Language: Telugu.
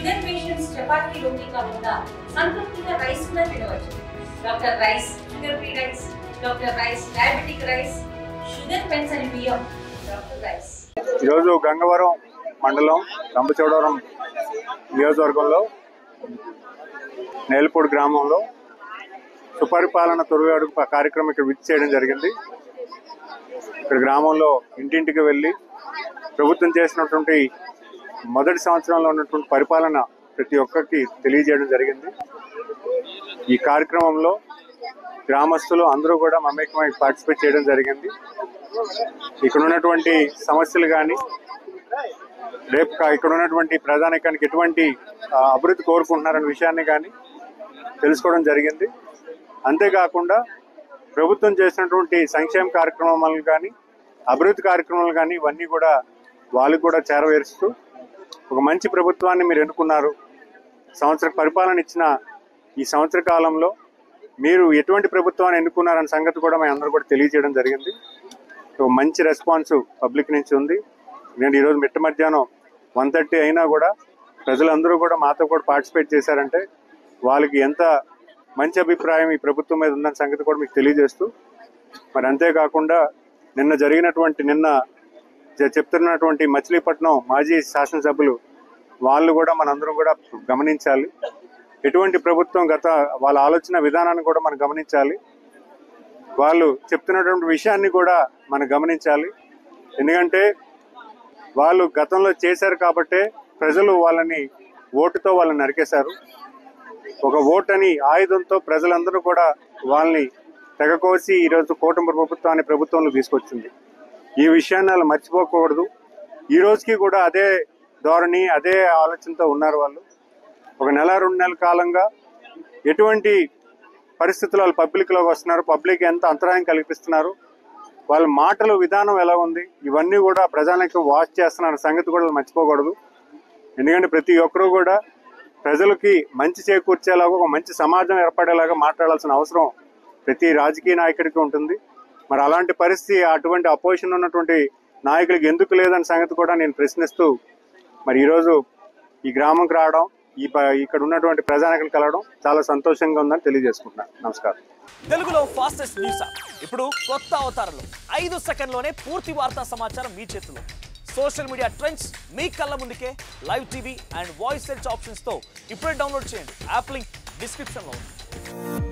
షుగర్ పేషెంట్స్ చపాతీ రోటీ కాకుండా సంతృప్తిగా రైస్ కూడా తినవచ్చు. Doctor rice, sugar free rice, doctor rice, diabetic rice, sugar పెన్సని బియ్యం, డాక్టర్ రైస్. ఈరోజు గంగవరం మండలం రంపచోడవరం నియోజకవర్గంలో నేలపూడి గ్రామంలో సుపరిపాలన తొలి అడుగు కార్యక్రమం ఇక్కడ విచ్ చేయడం జరిగింది. ఇక్కడ గ్రామంలో ఇంటింటికి వెళ్ళి ప్రభుత్వం చేసినటువంటి మొదటి సంవత్సరంలో ఉన్నటువంటి పరిపాలన ప్రతి ఒక్కరికి తెలియజేయడం జరిగింది. ఈ కార్యక్రమంలో గ్రామస్తులు అందరూ కూడా మమేకమై పార్టిసిపేట్ చేయడం జరిగింది. ఇక్కడ ఉన్నటువంటి సమస్యలు కానీ రేపు ఇక్కడ ఉన్నటువంటి ప్రధానికానికి ఎటువంటి అభివృద్ధి కోరుకుంటున్నారనే విషయాన్ని కానీ తెలుసుకోవడం జరిగింది. అంతేకాకుండా ప్రభుత్వం చేసినటువంటి సంక్షేమ కార్యక్రమాలు కానీ అభివృద్ధి కార్యక్రమాలు కానీ ఇవన్నీ కూడా వాళ్ళకు కూడా చేరవేరుస్తూ ఒక మంచి ప్రభుత్వాన్ని మీరు ఎన్నుకున్నారు, సంవత్సర పరిపాలన ఇచ్చిన ఈ సంవత్సర కాలంలో మీరు ఎటువంటి ప్రభుత్వాన్ని ఎన్నుకున్నారనే సంగతి కూడా మేము అందరూ కూడా తెలియజేయడం జరిగింది. సో మంచి రెస్పాన్స్ పబ్లిక్ నుంచి ఉంది. నేను ఈరోజు మిట్ట మధ్యాహ్నం 1:30 అయినా కూడా ప్రజలందరూ కూడా మాతో కూడా పార్టిసిపేట్ చేశారంటే వాళ్ళకి ఎంత మంచి అభిప్రాయం ఈ ప్రభుత్వం మీద ఉందన్న సంగతి కూడా మీకు తెలియజేస్తూ, మరి అంతేకాకుండా నిన్న చెప్తున్నటువంటి మచిలీపట్నం మాజీ శాసనసభ్యులు వాళ్ళు కూడా మనందరం కూడా గమనించాలి. ఎటువంటి ప్రభుత్వం వాళ్ళ ఆలోచన విధానాన్ని కూడా మనం గమనించాలి. వాళ్ళు చెప్తున్నటువంటి విషయాన్ని కూడా మనం గమనించాలి. ఎందుకంటే వాళ్ళు గతంలో చేశారు కాబట్టే ప్రజలు వాళ్ళని ఓటుతో వాళ్ళని నరికేశారు. ఒక ఓటు అని ఆయుధంతో ప్రజలందరూ కూడా వాళ్ళని తెగకోసి ఈరోజు కూటమి ప్రభుత్వంలో తీసుకొచ్చింది. ఈ విషయాన్ని వాళ్ళు మర్చిపోకూడదు. ఈ రోజుకి కూడా అదే ధోరణి అదే ఆలోచనతో ఉన్నారు వాళ్ళు. ఒక నెల 2 నెలల కాలంగా ఎటువంటి పరిస్థితులు వాళ్ళు పబ్లిక్లోకి వస్తున్నారు, పబ్లిక్ ఎంత అంతరాయం కల్పిస్తున్నారు, వాళ్ళ మాటల విధానం ఎలా ఉంది, ఇవన్నీ కూడా ప్రజానికి వాచ్ చేస్తున్న సంగతి కూడా మర్చిపోకూడదు. ఎందుకంటే ప్రతి ఒక్కరూ కూడా ప్రజలకి మంచి చేకూర్చేలాగా ఒక మంచి సమాజం ఏర్పడేలాగా మాట్లాడాల్సిన అవసరం ప్రతి రాజకీయ నాయకుడికి ఉంటుంది. మరి అలాంటి పరిస్థితి అటువంటి అపోజిషన్ ఉన్నటువంటి నాయకులకి ఎందుకు లేదన్న సంగతి కూడా నేను ప్రశ్నిస్తూ మరి ఈరోజు ఈ గ్రామంకి రావడం, ఇక్కడ ఉన్నటువంటి ప్రజానాయకులు కలవడం చాలా సంతోషంగా ఉందని తెలియజేసుకుంటున్నాను. నమస్కారం. తెలుగులో ఫాస్టెస్ట్ న్యూస్ ఇప్పుడు కొత్త అవతారంలో 5 సెకండ్లోనే పూర్తి వార్తా సమాచారం మీ చేతిలో. సోషల్ మీడియా ట్రెండ్స్ మీ కళ్ళ ముందుకే live TV and voice search ఆప్షన్స్తో ఇప్పుడే డౌన్లోడ్ చేయండి. యాప్ లింక్ డిస్క్రిప్షన్లో ఉంది.